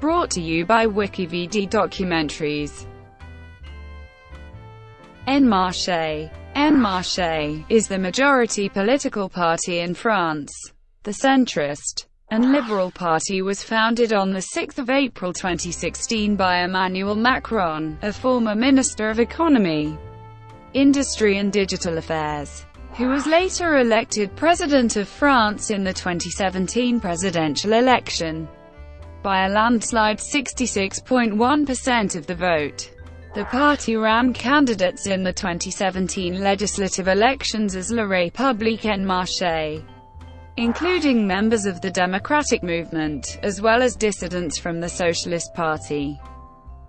brought to you by WikiVidi Documentaries. En Marche. En Marche is the majority political party in France. The centrist and Liberal Party was founded on 6 April 2016 by Emmanuel Macron, a former Minister of Economy, Industry and Digital Affairs, who was later elected President of France in the 2017 presidential election by a landslide 66.1% of the vote. The party ran candidates in the 2017 legislative elections as La République En Marche, including members of the Democratic Movement, as well as dissidents from the Socialist Party,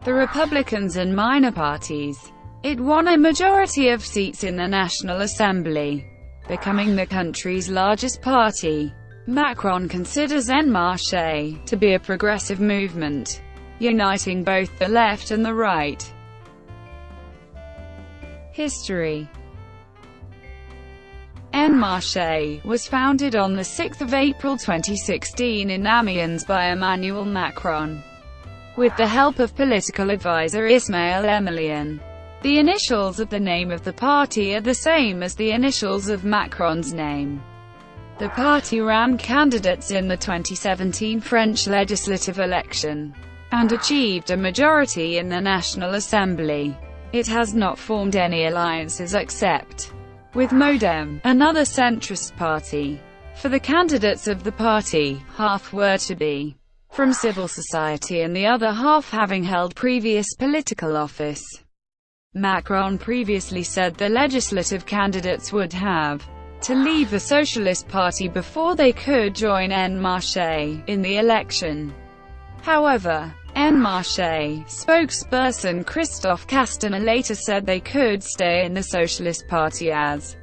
the Republicans and minor parties. It won a majority of seats in the National Assembly, becoming the country's largest party. Macron considers En Marche to be a progressive movement, uniting both the left and the right. History. En Marche was founded on 6 April 2016 in Amiens by Emmanuel Macron, with the help of political advisor Ismaël Emilian. The initials of the name of the party are the same as the initials of Macron's name. The party ran candidates in the 2017 French legislative election, and achieved a majority in the National Assembly. It has not formed any alliances except with Modem, another centrist party. For the candidates of the party, half were to be from civil society and the other half having held previous political office. Macron previously said the legislative candidates would have to leave the Socialist Party before they could join En Marche in the election. However, En Marche spokesperson Christophe Castaner later said they could stay in the Socialist Party as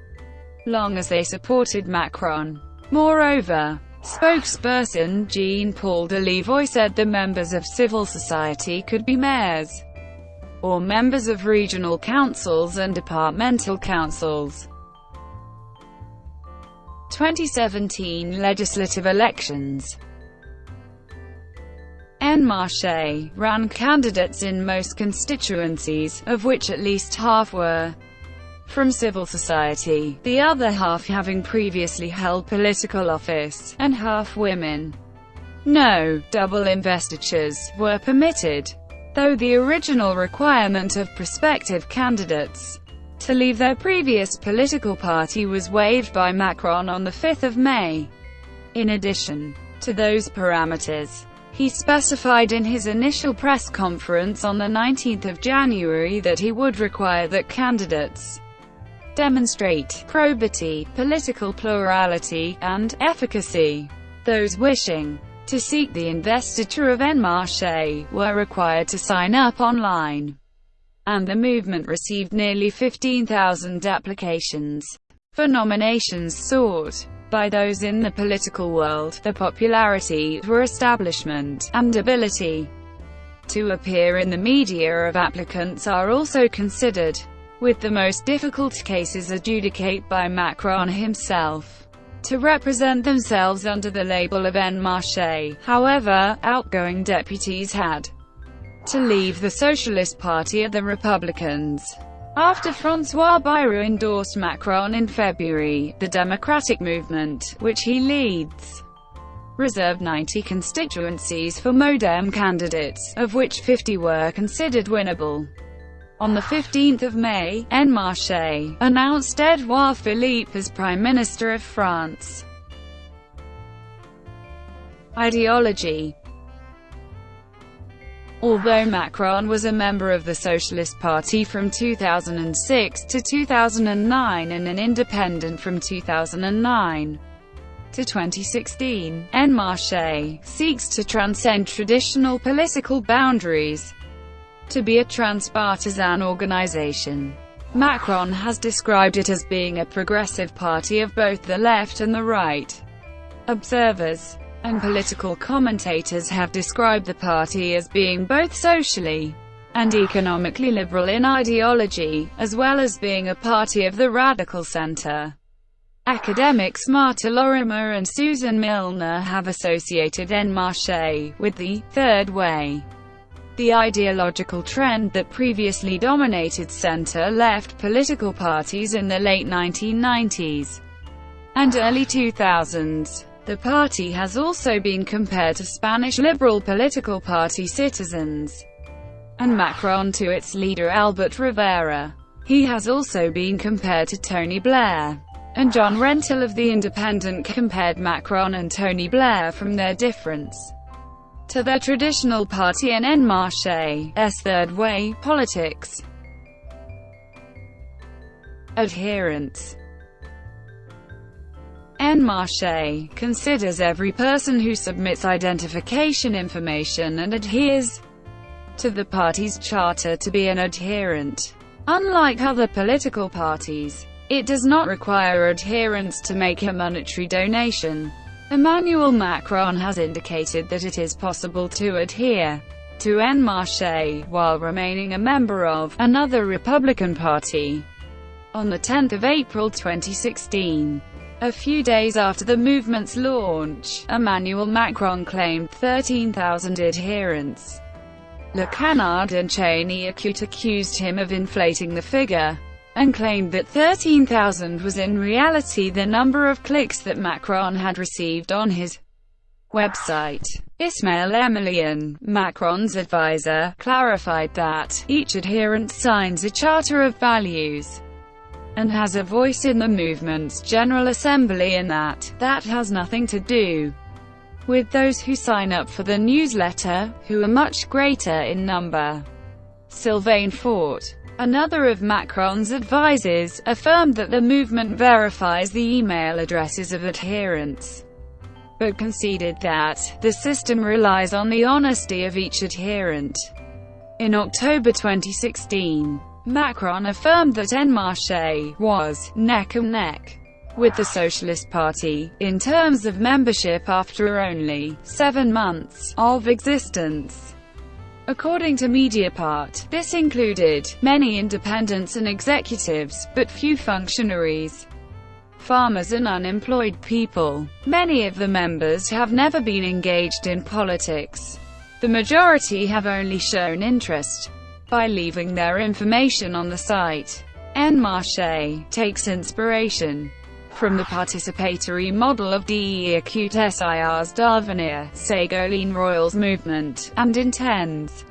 long as they supported Macron. Moreover, spokesperson Jean-Paul Delevoye said the members of civil society could be mayors or members of regional councils and departmental councils. 2017 legislative elections. En Marche ran candidates in most constituencies, of which at least half were from civil society, the other half having previously held political office, and half women. No double investitures were permitted, though the original requirement of prospective candidates to leave their previous political party was waived by Macron on 5 May. In addition to those parameters, he specified in his initial press conference on 19 January that he would require that candidates demonstrate probity, political plurality, and efficacy. Those wishing to seek the investiture of En Marche were required to sign up online, and the movement received nearly 15,000 applications for nominations sought by those in the political world. The popularity, for establishment, and ability to appear in the media of applicants are also considered, with the most difficult cases adjudicated by Macron himself to represent themselves under the label of En Marche. However, outgoing deputies had to leave the Socialist Party of the Republicans. After François Bayrou endorsed Macron in February, the Democratic Movement, which he leads, reserved 90 constituencies for Modem candidates, of which 50 were considered winnable. On 15 May, En Marche announced Édouard Philippe as Prime Minister of France. Ideology. Although Macron was a member of the Socialist Party from 2006 to 2009 and an independent from 2009 to 2016, En Marche seeks to transcend traditional political boundaries to be a transpartisan organization. Macron has described it as being a progressive party of both the left and the right. Observers and political commentators have described the party as being both socially and economically liberal in ideology, as well as being a party of the radical center. Academics Marta Lorimer and Susan Milner have associated En Marche with the Third Way, the ideological trend that previously dominated center-left political parties in the late 1990s and early 2000s. The party has also been compared to Spanish liberal political party Citizens, and Macron to its leader Albert Rivera. He has also been compared to Tony Blair, and John Rentoul of The Independent compared Macron and Tony Blair from their difference to their traditional party and En Marche's Third Way politics. Adherents. En Marche considers every person who submits identification information and adheres to the party's charter to be an adherent. Unlike other political parties, it does not require adherents to make a monetary donation. Emmanuel Macron has indicated that it is possible to adhere to En Marche while remaining a member of another Republican party. On the 10th of April 2016, a few days after the movement's launch, Emmanuel Macron claimed 13,000 adherents. Le Canard and Cheney accused him of inflating the figure, and claimed that 13,000 was in reality the number of clicks that Macron had received on his website. Ismaël Emilian, Macron's advisor, clarified that each adherent signs a charter of values and has a voice in the movement's General Assembly, and that has nothing to do with those who sign up for the newsletter, who are much greater in number. Sylvain Faure, another of Macron's advisors, affirmed that the movement verifies the email addresses of adherents, but conceded that the system relies on the honesty of each adherent. In October 2016, Macron affirmed that En Marche was neck and neck with the Socialist Party in terms of membership after only 7 months of existence. According to Mediapart, this included many independents and executives, but few functionaries, farmers and unemployed people. Many of the members have never been engaged in politics. The majority have only shown interest by leaving their information on the site. En Marche takes inspiration from the participatory model of d'Écoute-Sir's d'Avenir, Ségolène Royal's movement, and intends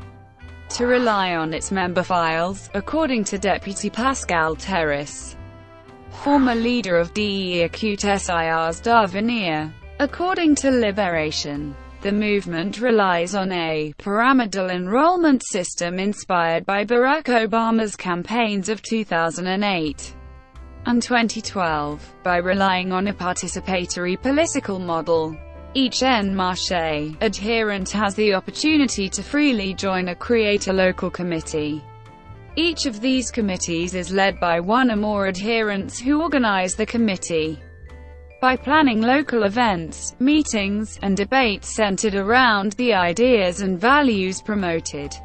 to rely on its member files, according to Deputy Pascal Terrasse, former leader of d'Écoute-Sir's d'Avenir. According to Libération, the movement relies on a pyramidal enrollment system inspired by Barack Obama's campaigns of 2008 and 2012, by relying on a participatory political model. Each En Marche adherent has the opportunity to freely join or create a local committee. Each of these committees is led by one or more adherents who organize the committee by planning local events, meetings, and debates centered around the ideas and values promoted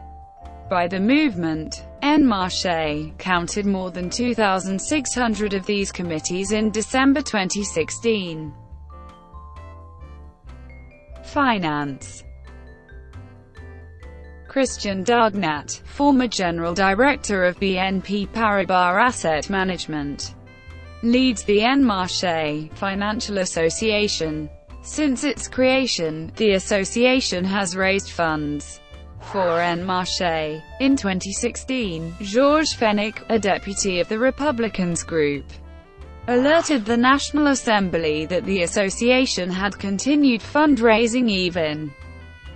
by the movement. En Marche counted more than 2,600 of these committees in December 2016. Finance. Christian Dagnat, former General Director of BNP Paribas Asset Management, leads the En Marche Financial Association. Since its creation, the association has raised funds for En Marche. In 2016, Georges Fenech, a deputy of the Republicans group, alerted the National Assembly that the association had continued fundraising even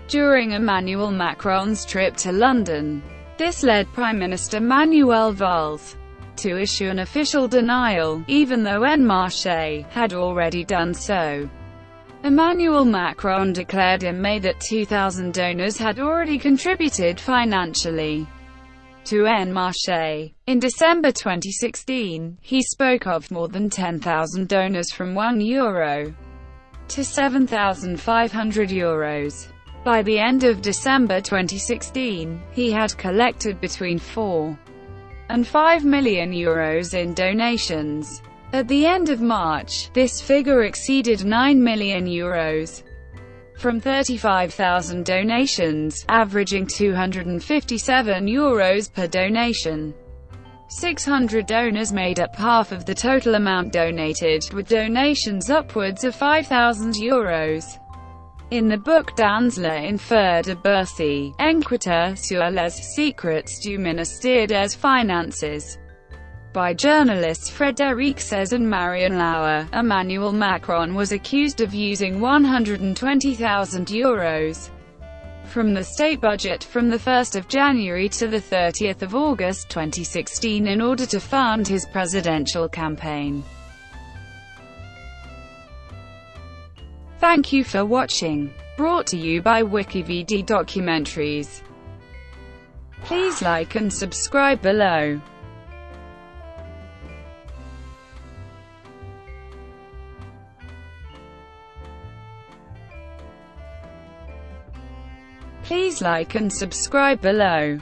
during Emmanuel Macron's trip to London. This led Prime Minister Manuel Valls to issue an official denial, even though En Marche had already done so. Emmanuel Macron declared in May that 2,000 donors had already contributed financially to En Marche. In December 2016, he spoke of more than 10,000 donors from €1 to €7,500. By the end of December 2016, he had collected between €4 and €5 million in donations. At the end of March, this figure exceeded €9 million, from 35,000 donations, averaging €257 per donation. 600 donors made up half of the total amount donated, with donations upwards of €5,000. In the book Danzler inferred a Berthy, Enquête sur les secrets du ministère des Finances, by journalists Frédéric Sez and Marion Lauer, Emmanuel Macron was accused of using €120,000 from the state budget from the 1st of January to the 30th of August 2016 in order to fund his presidential campaign. Thank you for watching. Brought to you by WikiVidi Documentaries. Please like and subscribe below. Please like and subscribe below.